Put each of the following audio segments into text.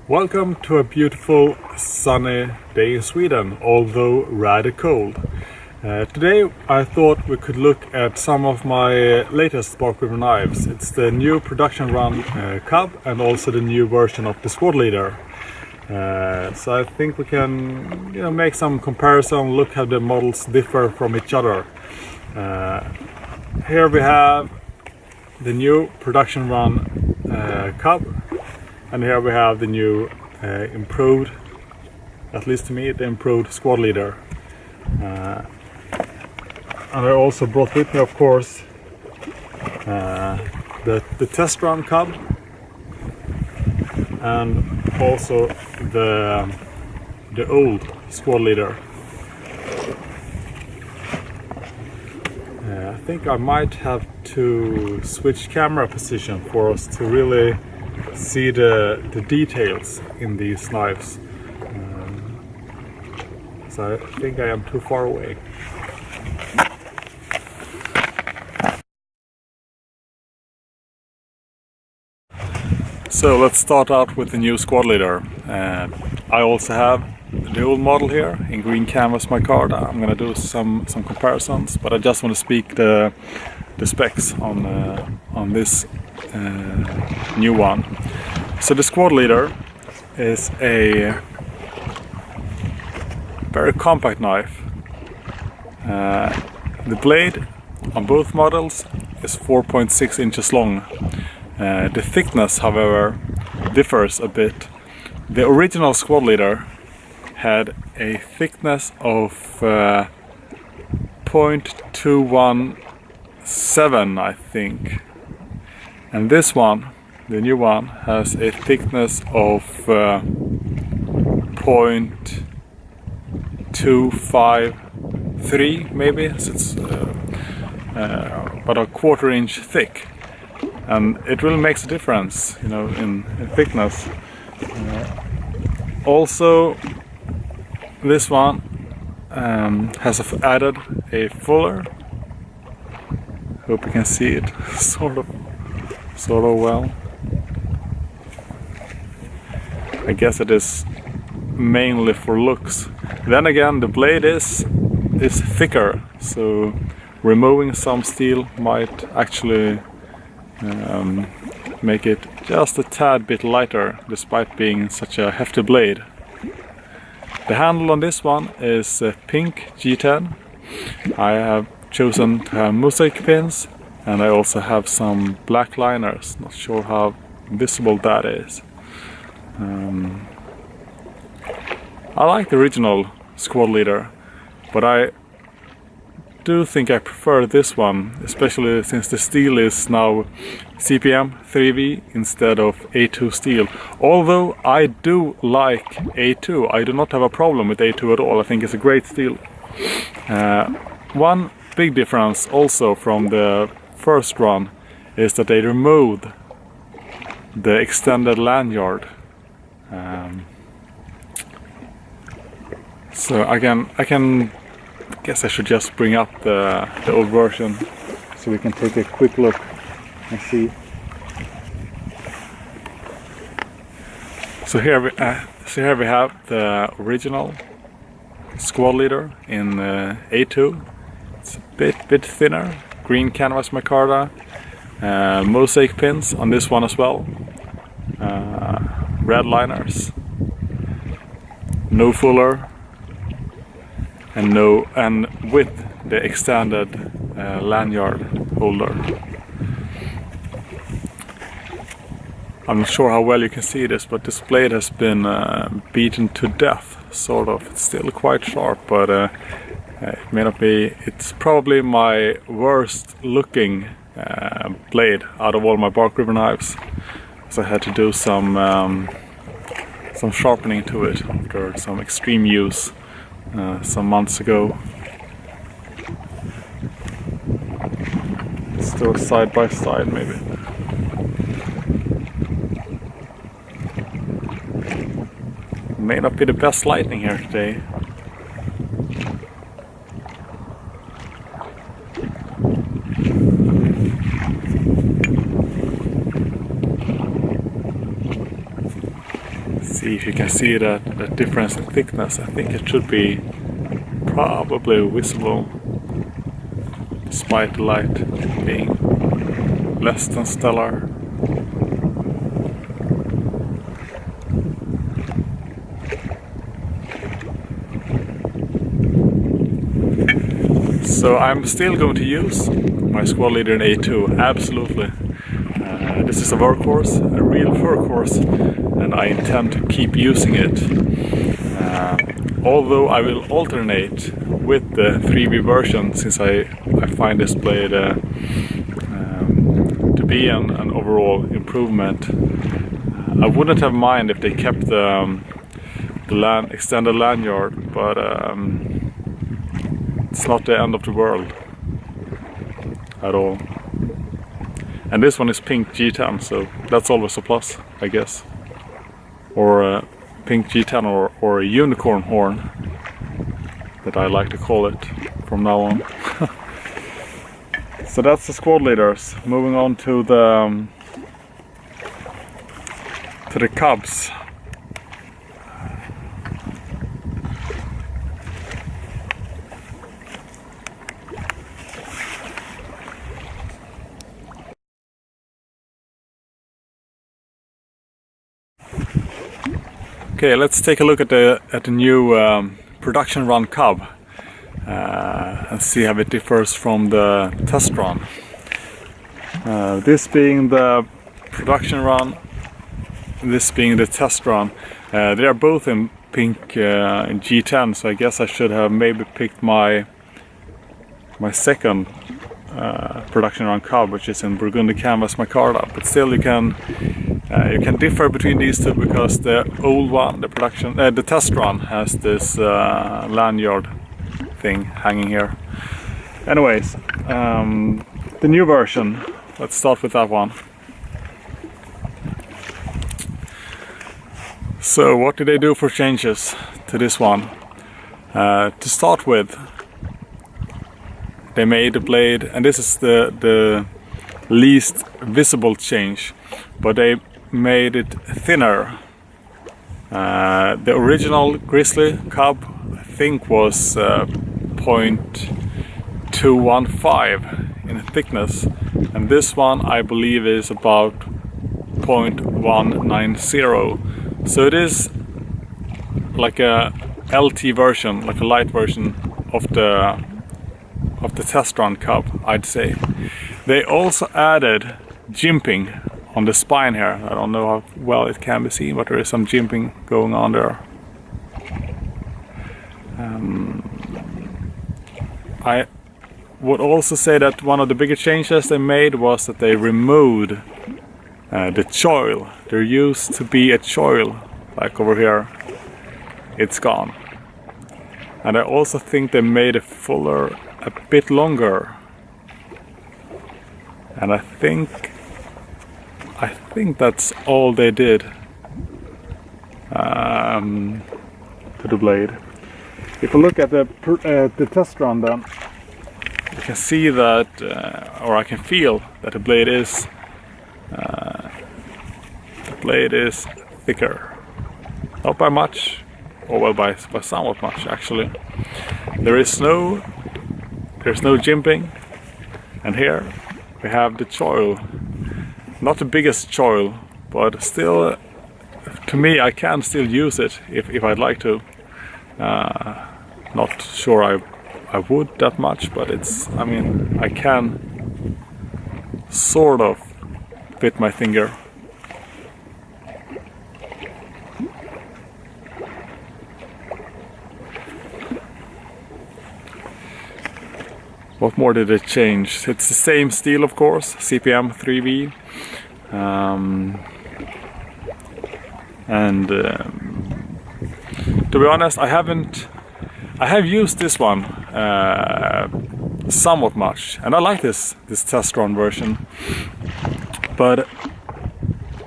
Welcome to a beautiful sunny day in Sweden, although rather cold. Today I thought we could look at some of my latest Spark River knives. It's the new Production Run Cub and also the new version of the Squad Leader. So I think we can make some comparison, look how the models differ from each other. Here we have the new Production Run Cub, and here we have the new improved, at least to me, the improved Squad Leader. And I also brought with me, of course, the Test Run Cub, and also the old Squad Leader. I think I might have to switch camera position for us to really see the details in these knives. So I think I am too far away. So let's start out with the new Squad Leader. I also have the old model here in green canvas micarta. I'm gonna do some comparisons, but I just want to speak the specs on this new one. So the Squad Leader is a very compact knife. The blade on both models is 4.6 inches long. The thickness, however, differs a bit. The original Squad Leader had a thickness of 0.217, I think. And this one, the new one, has a thickness of 0.253 maybe, so it's about a quarter inch thick. And it really makes a difference, in thickness. Also, this one has added a fuller. Hope you can see it sort of well. I guess it is mainly for looks. Then again, the blade is thicker, so removing some steel might actually make it just a tad bit lighter, despite being such a hefty blade. The handle on this one is pink G10. I have chosen to have mosaic pins, and I also have some black liners. Not sure how visible that is. I like the original Squad Leader, but I do think I prefer this one, especially since the steel is now CPM 3V instead of A2 steel. Although I do like A2, I do not have a problem with A2 at all. I think it's a great steel. One big difference also from the first run is that they removed the extended lanyard. So I guess I should just bring up the old version so we can take a quick look and see. So here we have the original Squad Leader in A2. It's a bit thinner, green canvas micarta, mosaic pins on this one as well, red liners, no fuller, and with the extended lanyard holder. I'm not sure how well you can see this, but this blade has been beaten to death, sort of. It's still quite sharp, but it may not be. It's probably my worst looking blade out of all my Spark River knives, so I had to do some sharpening to it after some extreme use some months ago. Let's do it side by side maybe. May not be the best lighting here today. See if you can see that difference in thickness. I think it should be probably visible despite the light being less than stellar. So I'm still going to use my squad leader in A2, absolutely. This is a workhorse, a real workhorse, and I intend to keep using it. Although I will alternate with the 3V version, since I find this blade to be an overall improvement. I wouldn't have mind if they kept the extended lanyard, but it's not the end of the world at all. And this one is pink G10, so that's always a plus, I guess. Or pink G10 or a unicorn horn, that I like to call it from now on. So that's the squad leaders. Moving on to the Cubs. Okay, let's take a look at the new Production Run Cub and see how it differs from the Test Run. This being the Production Run, this being the Test Run. They are both in pink in G10, so I guess I should have maybe picked my second Production Run Cub, which is in Burgundy Canvas Micarta. But still, you can differ between these two, because the old one, the Test Run, has this lanyard thing hanging here. Anyways, the new version. Let's start with that one. So, what did they do for changes to this one? To start with, they made the blade, and this is the least visible change, but they made it thinner. The original Grizzly Cub, I think, was 0.215 in thickness, and this one I believe is about 0.190. So it is like a LT version, like a light version of the Test Run Cub, I'd say. They also added jimping on the spine here. I don't know how well it can be seen, but there is some jimping going on there. I would also say that one of the bigger changes they made was that they removed the choil. There used to be a choil, like over here. It's gone. And I also think they made it fuller, a bit longer. And I think that's all they did to the blade. If you look at the Test Run, then you can see that, or I can feel that the blade is thicker. Not by much, or well, by somewhat much actually. There's no jimping, and here we have the choil. Not the biggest choil, but still, to me, I can still use it if I'd like to. Not sure I would that much, but I mean, I can sort of fit my finger. What more did it change? It's the same steel, of course, CPM 3V. To be honest, I have used this one somewhat much, and I like this Test Run version, but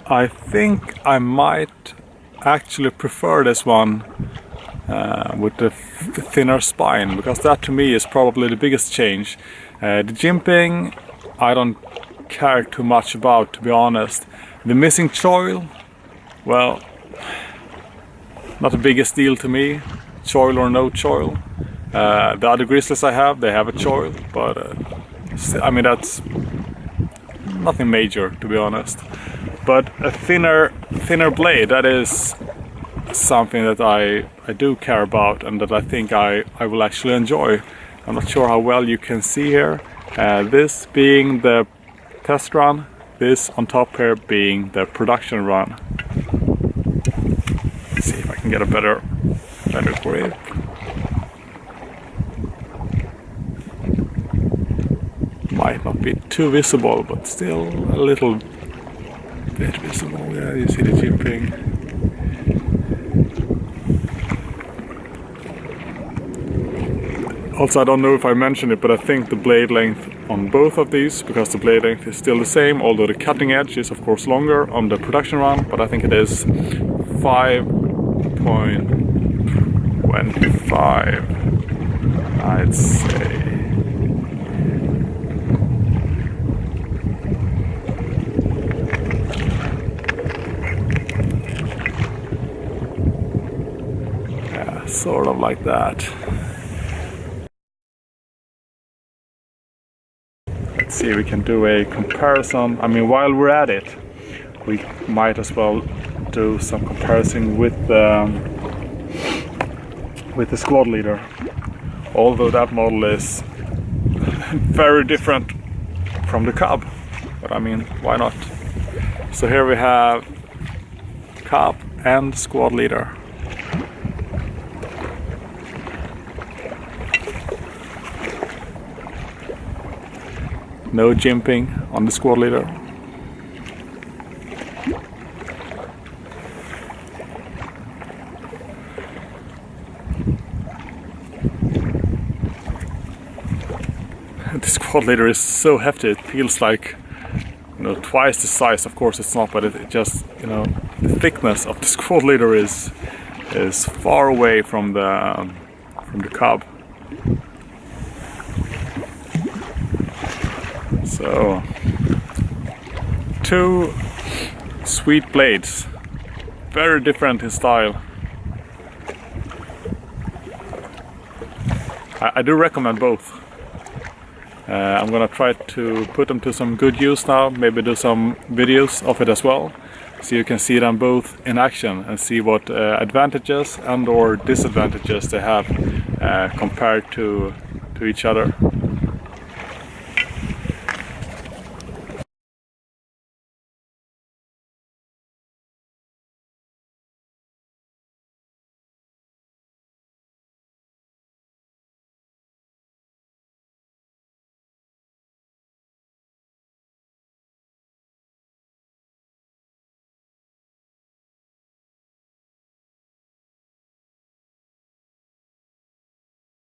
I think I might actually prefer this one with the thinner spine, because that to me is probably the biggest change. The jimping I don't care too much about, to be honest. The missing choil, well, not the biggest deal to me, choil or no choil. The other grizzlies I have, they have a choil, but I mean that's nothing major, to be honest. But a thinner blade, that is something that I do care about and that I think I will actually enjoy. I'm not sure how well you can see here. This being the test run, this on top here being the production run. Let's see if I can get a better grip. Might not be too visible, but still a little bit visible. Yeah, you see the jimping. Also, I don't know if I mentioned it, but I think the blade length on both of these, because the blade length is still the same, although the cutting edge is of course longer on the production run, but I think it is 5.25, I'd say. Yeah, sort of like that. Let's see if we can do a comparison. I mean, while we're at it, we might as well do some comparison with the squad leader. Although that model is very different from the Cub, but I mean, why not? So here we have Cub and squad leader. No jimping on the squad leader. The squad leader is so hefty, it feels like, you know, twice the size. Of course it's not, but it just, you know, the thickness of the squad leader is far away from the Cub. So, two sweet blades, very different in style. I do recommend both. I'm gonna try to put them to some good use now, maybe do some videos of it as well, so you can see them both in action and see what advantages and or disadvantages they have compared to each other.